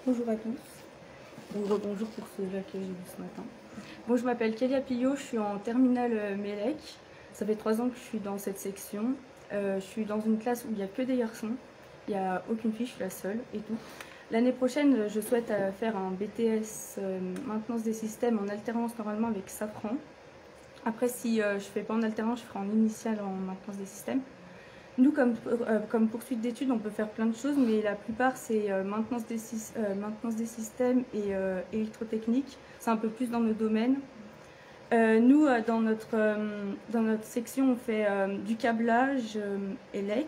Bonjour à tous, ou rebonjour pour ceux-là que j'ai vu ce matin. Bon, je m'appelle Kélia Pillot, je suis en terminale MELEC. Ça fait 3 ans que je suis dans cette section. Je suis dans une classe où il n'y a que des garçons. Il n'y a aucune fille, je suis la seule et tout. L'année prochaine, je souhaite faire un BTS maintenance des systèmes en alternance normalement avec Safran. Après, si je ne fais pas en alternance, je ferai en initiale en maintenance des systèmes. Nous, comme poursuite d'études, on peut faire plein de choses, mais la plupart, c'est maintenance des systèmes et électrotechnique. C'est un peu plus dans nos domaines. Nous, dans notre section, on fait du câblage, élec,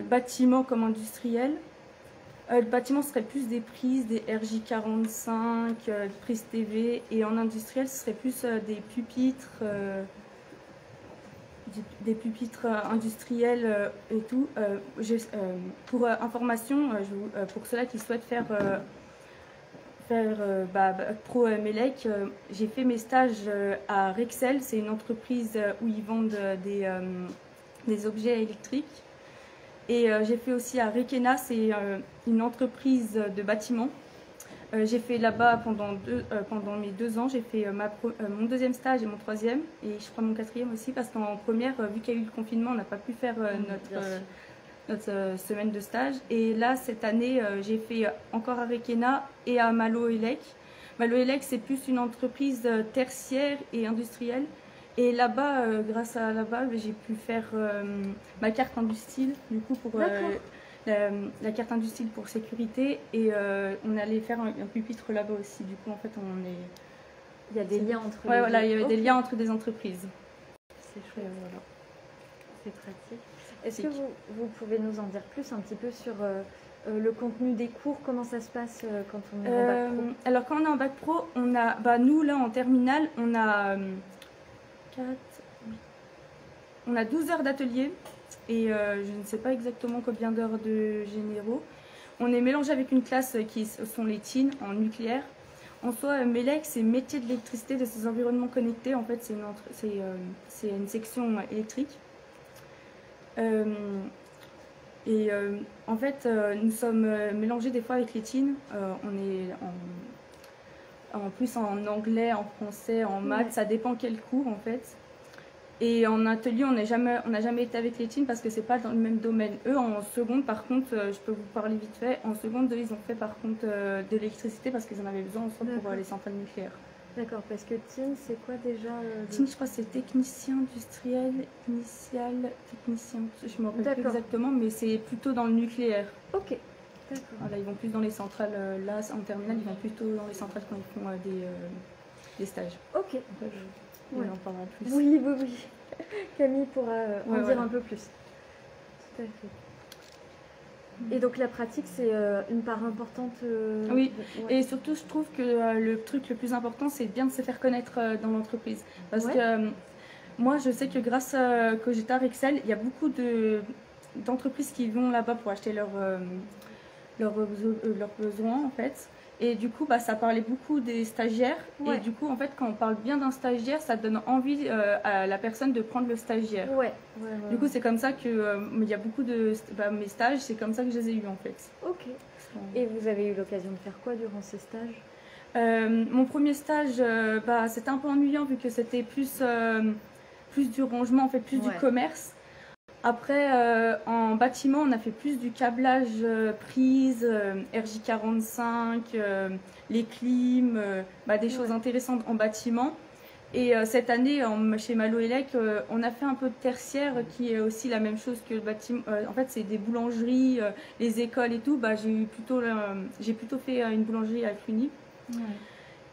bâtiment comme industriel. Le bâtiment serait plus des prises, des RJ45, prises TV, et en industriel, ce serait plus des pupitres industriels et tout. Pour information, pour ceux-là qui souhaitent faire pro MELEC, j'ai fait mes stages à Rexel, c'est une entreprise où ils vendent des objets électriques. Et j'ai fait aussi à Rekena, c'est une entreprise de bâtiment. J'ai fait là-bas pendant mes 2 ans, j'ai fait mon 2e stage et mon 3e, et je crois mon 4e aussi, parce qu'en première, vu qu'il y a eu le confinement, on n'a pas pu faire notre semaine de stage. Et là, cette année, j'ai fait encore à Rekena et à Malo Elec. Malo Elec, c'est plus une entreprise tertiaire et industrielle. Et là-bas, grâce à là-bas, j'ai pu faire ma carte industile, du coup, pour la carte industile pour sécurité, et on allait faire un pupitre là-bas aussi. Du coup, en fait, il y a des liens entre les voilà, il y avait des liens entre des entreprises. C'est chouette. Voilà. C'est pratique. Est-ce que vous pouvez nous en dire plus un petit peu sur le contenu des cours? Comment ça se passe quand on est en bac pro? Alors, quand on est en bac pro, on a, nous, là, en terminale, on a 12 heures d'atelier. Et je ne sais pas exactement combien d'heures de généraux. On est mélangé avec une classe qui sont les teens en nucléaire. En soi, MELEC, c'est métier de l'électricité de ces environnements connectés. En fait, c'est une section électrique. En fait, nous sommes mélangés des fois avec les teens. On est en plus en anglais, en français, en maths. Ça dépend quel cours, en fait. Et en atelier, on n'a jamais été avec les teens parce que c'est pas dans le même domaine. Eux, en seconde, par contre, je peux vous parler vite fait. En seconde, eux, ils ont fait par contre de l'électricité parce qu'ils en avaient besoin ensemble pour les centrales nucléaires. D'accord, parce que teen, c'est quoi déjà Teen, je crois que c'est technicien industriel, initial, technicien. Je ne me rappelle plus exactement, mais c'est plutôt dans le nucléaire. Ok, d'accord. Voilà, ils vont plus dans les centrales. Là, en terminale, ils vont plutôt dans les centrales quand ils font des stages. Ok. On en parlera plus. Oui. Camille pourra en dire un peu plus. Tout à fait. Et donc la pratique, c'est une part importante. Oui, et surtout, je trouve que le truc le plus important, c'est bien de se faire connaître dans l'entreprise. Parce que moi, je sais que grâce à Cogita Rexel, il y a beaucoup d'entreprises qui vont là-bas pour acheter leurs besoins, en fait. Et du coup, ça parlait beaucoup des stagiaires. Et du coup, en fait, quand on parle bien d'un stagiaire, ça donne envie à la personne de prendre le stagiaire. Du coup, c'est comme ça que il y a beaucoup de mes stages, c'est comme ça que je les ai eus, en fait. Ok. Et vous avez eu l'occasion de faire quoi durant ces stages? Mon premier stage, c'était un peu ennuyant vu que c'était plus du rangement, en fait, plus du commerce. Après, en bâtiment, on a fait plus du câblage prise, RJ45, les clims, des choses intéressantes en bâtiment. Et cette année, chez Malo Elec, on a fait un peu de tertiaire qui est aussi la même chose que le bâtiment. En fait, c'est des boulangeries, les écoles et tout. J'ai plutôt fait une boulangerie à Cluny.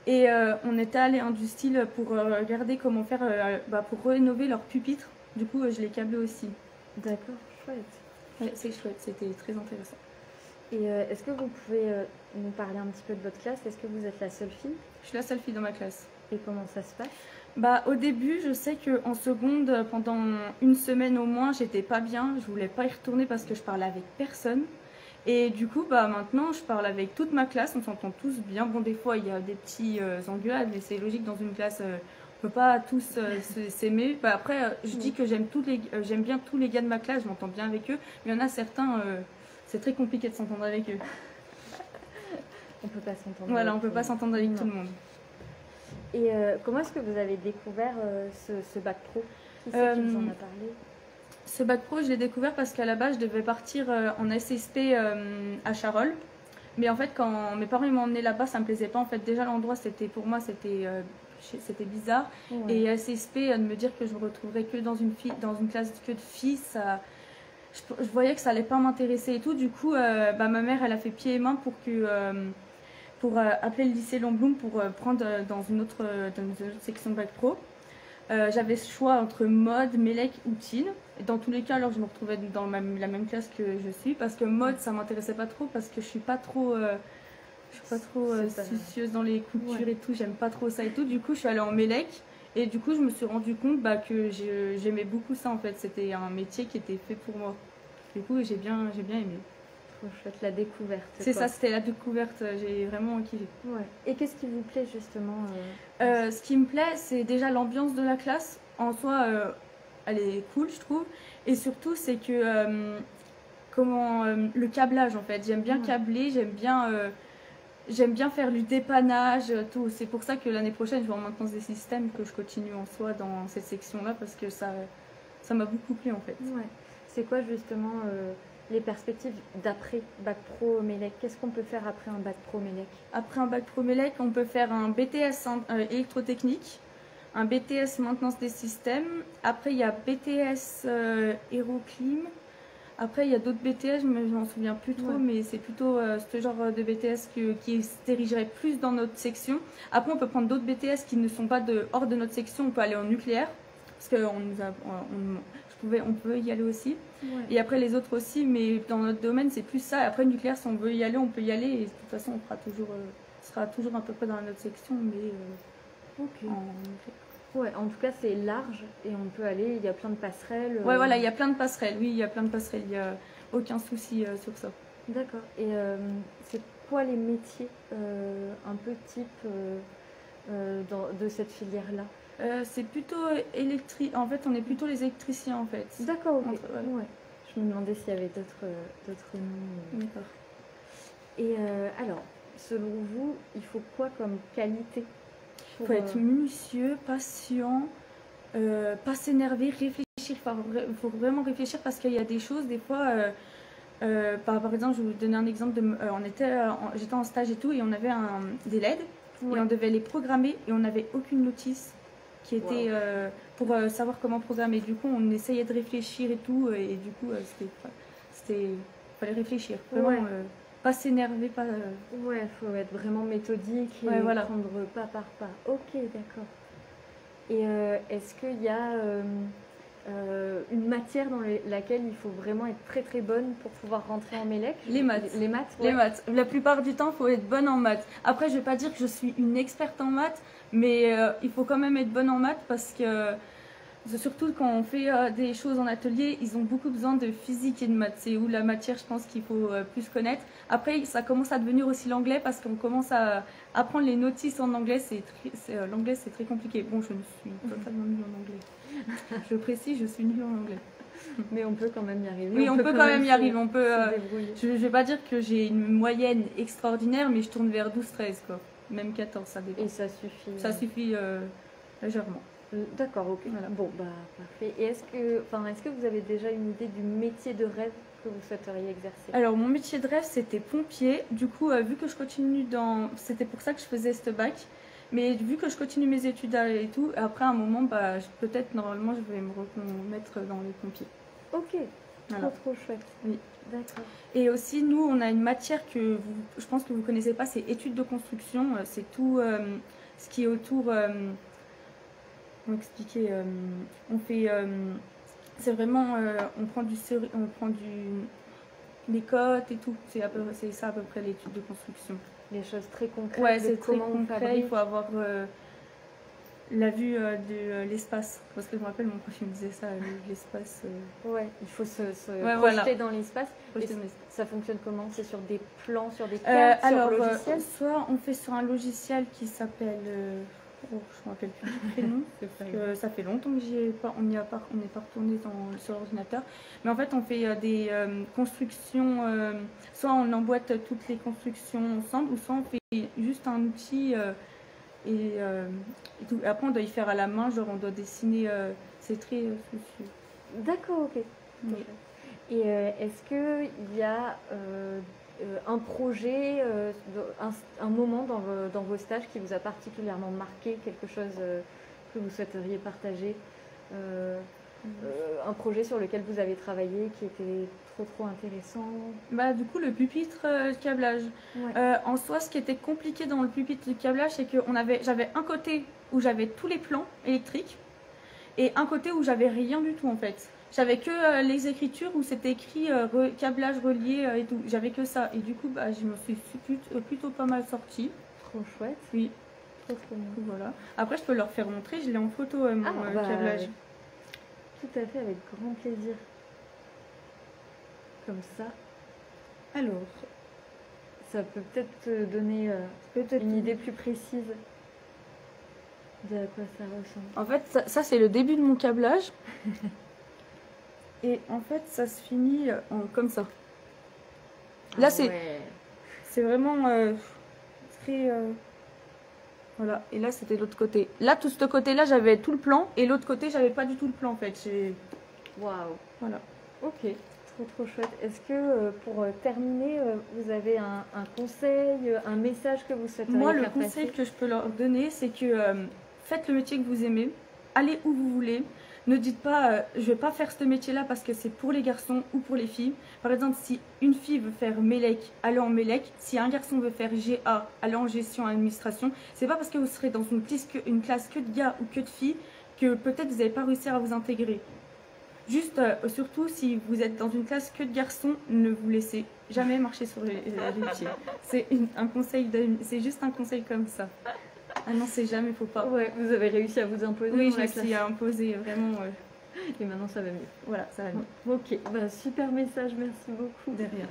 Et on était allé à Industil pour regarder comment faire pour rénover leurs pupitres. Du coup, je l'ai câblé aussi. D'accord, chouette. Ouais, c'est chouette, c'était très intéressant. Et est-ce que vous pouvez nous parler un petit peu de votre classe? Est-ce que vous êtes la seule fille? Je suis la seule fille dans ma classe. Et comment ça se passe? Au début, je sais qu'en seconde, pendant une semaine au moins, j'étais pas bien. Je voulais pas y retourner parce que je parlais avec personne. Et du coup, maintenant, je parle avec toute ma classe. On s'entend tous bien. Bon, des fois, il y a des petits engueulades, mais c'est logique dans une classe. On peut pas tous s'aimer. Après, je dis que j'aime bien tous les gars de ma classe. Je m'entends bien avec eux. Mais il y en a certains, c'est très compliqué de s'entendre avec eux. On peut pas s'entendre. Voilà, on peut pas s'entendre avec tout le monde. Et comment est-ce que vous avez découvert ce bac pro? Qui c'est qui vous en a parlé? Ce bac pro, je l'ai découvert parce qu'à la base, je devais partir en SST à Charolles. Mais en fait, quand mes parents m'ont emmené là-bas, ça me plaisait pas. En fait, déjà, l'endroit, pour moi, c'était bizarre. Ouais. Et SSP, de me dire que je me retrouverais que dans une classe que de filles, je voyais que ça allait pas m'intéresser et tout. Du coup, ma mère, elle a fait pied et main pour appeler le lycée Longblum pour prendre dans une autre section de bac pro. J'avais ce choix entre mode, Mélec ou Teen. Et dans tous les cas, alors je me retrouvais dans la même classe que je suis, parce que mode, ça m'intéressait pas trop, parce que je suis pas trop soucieuse dans les coutures et tout, j'aime pas trop ça et tout. Du coup, je suis allée en Mélec, et du coup, je me suis rendu compte que j'aimais beaucoup ça en fait. C'était un métier qui était fait pour moi. Du coup, j'ai bien aimé. Trop chouette, la découverte. C'est ça, c'était la découverte, j'ai vraiment kiffé. Ouais. Et qu'est-ce qui vous plaît justement Ce qui me plaît, c'est déjà l'ambiance de la classe. En soi, elle est cool, je trouve. Et surtout, c'est que le câblage, en fait. J'aime bien câbler, j'aime bien faire du dépannage, tout. C'est pour ça que l'année prochaine, je vais en maintenance des systèmes, que je continue en soi dans cette section-là, parce que ça m'a beaucoup plu, en fait. Ouais. C'est quoi justement les perspectives d'après bac pro Mélec? Qu'est-ce qu'on peut faire après un bac pro Mélec? Après un bac pro Mélec, on peut faire un BTS électrotechnique, un BTS maintenance des systèmes. Après, il y a BTS Aéroclim. Après, il y a d'autres BTS, mais je m'en souviens plus trop, mais c'est plutôt ce genre de BTS qui se dirigerait plus dans notre section. Après, on peut prendre d'autres BTS qui ne sont pas hors de notre section. On peut aller en nucléaire, parce on peut y aller aussi. Ouais. Et après, les autres aussi, mais dans notre domaine, c'est plus ça. Et après, nucléaire, si on veut y aller, on peut y aller. Et de toute façon, on sera toujours à peu près dans notre section, mais ouais, en tout cas, c'est large et on peut aller, il y a plein de passerelles. Ouais, voilà, il y a plein de passerelles. Oui, il y a plein de passerelles, il n'y a aucun souci sur ça. D'accord. Et c'est quoi les métiers un peu type de cette filière-là? C'est plutôt électrique. En fait, on est plutôt les électriciens, en fait. D'accord, ok. Ouais. Je me demandais s'il y avait d'autres noms. D'accord. Et alors, selon vous, il faut quoi comme qualité? Il faut être minutieux, patient, pas s'énerver, réfléchir. Il faut vraiment réfléchir parce qu'il y a des choses, des fois, par exemple, je vais vous donner un exemple. J'étais en stage et tout, et on avait des LED, et on devait les programmer, et on n'avait aucune notice qui était pour savoir comment programmer. Du coup, on essayait de réfléchir et tout, et du coup, fallait réfléchir. Vraiment, pas s'énerver, pas... Ouais, il faut être vraiment méthodique et prendre pas par pas. Ok, d'accord. Et est-ce qu'il y a une matière dans laquelle il faut vraiment être très très bonne pour pouvoir rentrer en Mélec? Les maths. Les maths, Les maths. La plupart du temps, il faut être bonne en maths. Après, je ne vais pas dire que je suis une experte en maths, mais il faut quand même être bonne en maths parce que... Surtout quand on fait des choses en atelier, ils ont beaucoup besoin de physique et de maths. C'est où la matière, je pense qu'il faut plus connaître. Après, ça commence à devenir aussi l'anglais parce qu'on commence à apprendre les notices en anglais. L'anglais, c'est très compliqué. Bon, je me suis totalement nulle en anglais. Je précise, je suis nulle en anglais. Mais on peut quand même y arriver. Oui, on peut quand même y arriver. On peut, je ne vais pas dire que j'ai une moyenne extraordinaire, mais je tourne vers 12-13, quoi. Même 14, ça dépend. Et ça suffit. Ça suffit légèrement. D'accord, ok. Voilà. Bon, bah parfait. Et est-ce que vous avez déjà une idée du métier de rêve que vous souhaiteriez exercer? Alors, mon métier de rêve, c'était pompier. Du coup, vu que je continue c'était pour ça que je faisais ce bac. Mais vu que je continue mes études et tout, après, à un moment, peut-être, normalement, je vais me remettre dans les pompiers. Ok, voilà. Trop chouette. Oui. D'accord. Et aussi, nous, on a une matière que je pense que vous ne connaissez pas, c'est études de construction. C'est tout ce qui est autour... Pour expliquer, on fait, c'est vraiment, on prend les cotes et tout. C'est ça à peu près l'étude de construction. Les choses très concrètes. Ouais, c'est très concret. Il faut avoir la vue de l'espace. Parce que je me rappelle, mon prof me disait ça, l'espace. Ouais, il faut se projeter dans l'espace. Ça fonctionne comment? C'est sur des plans, sur des cartes, sur un logiciel? Soit on fait sur un logiciel qui s'appelle... Oh, je ne me rappelle plus du prénom, parce que ça fait longtemps que on n'est pas retourné sur l'ordinateur. Mais en fait, on fait des constructions, soit on emboîte toutes les constructions ensemble, ou soit on fait juste un outil et tout. Après, on doit y faire à la main, genre on doit dessiner ses traits dessus. D'accord, ok. Oui. Et est-ce qu'il y a un projet, un moment dans vos stages qui vous a particulièrement marqué, quelque chose que vous souhaiteriez partager, un projet sur lequel vous avez travaillé qui était trop intéressant? Bah, du coup, le pupitre câblage. Ouais. En soi, ce qui était compliqué dans le pupitre de câblage, c'est que j'avais un côté où j'avais tous les plans électriques et un côté où j'avais rien du tout en fait. J'avais que les écritures où c'était écrit câblage relié et tout. J'avais que ça. Et du coup, bah, je me suis plutôt pas mal sortie. Trop chouette. Oui. Trop bien. Voilà. Après, je peux leur faire montrer. Je l'ai en photo, mon câblage. Tout à fait, avec grand plaisir. Comme ça. Alors, ça peut peut-être te donner une idée plus précise de à quoi ça ressemble. En fait, ça c'est le début de mon câblage. Et en fait, ça se finit comme ça. Là, c'est vraiment très... voilà. Et là, c'était l'autre côté. Là, tout ce côté-là, j'avais tout le plan. Et l'autre côté, j'avais pas du tout le plan, en fait. Waouh. Voilà. Ok. Trop chouette. Est-ce que pour terminer, vous avez un conseil, un message que vous souhaiteriez faire passer? Moi, le conseil que je peux leur donner, c'est que faites le métier que vous aimez. Allez où vous voulez. Ne dites pas, je vais pas faire ce métier-là parce que c'est pour les garçons ou pour les filles. Par exemple, si une fille veut faire Mélec, allez en Mélec. Si un garçon veut faire GA, allez en gestion administration. C'est pas parce que vous serez dans une classe que de gars ou que de filles que peut-être vous n'allez pas réussir à vous intégrer. Juste, surtout si vous êtes dans une classe que de garçons, ne vous laissez jamais marcher sur les pieds. C'est un conseil, c'est juste un conseil comme ça. Ah non, c'est jamais, faut pas. Ouais, vous avez réussi à vous imposer. Oui, je me suis imposée, vraiment. Et maintenant, ça va mieux. Voilà, ça va mieux. Ok, bah, super message, merci beaucoup. De rien.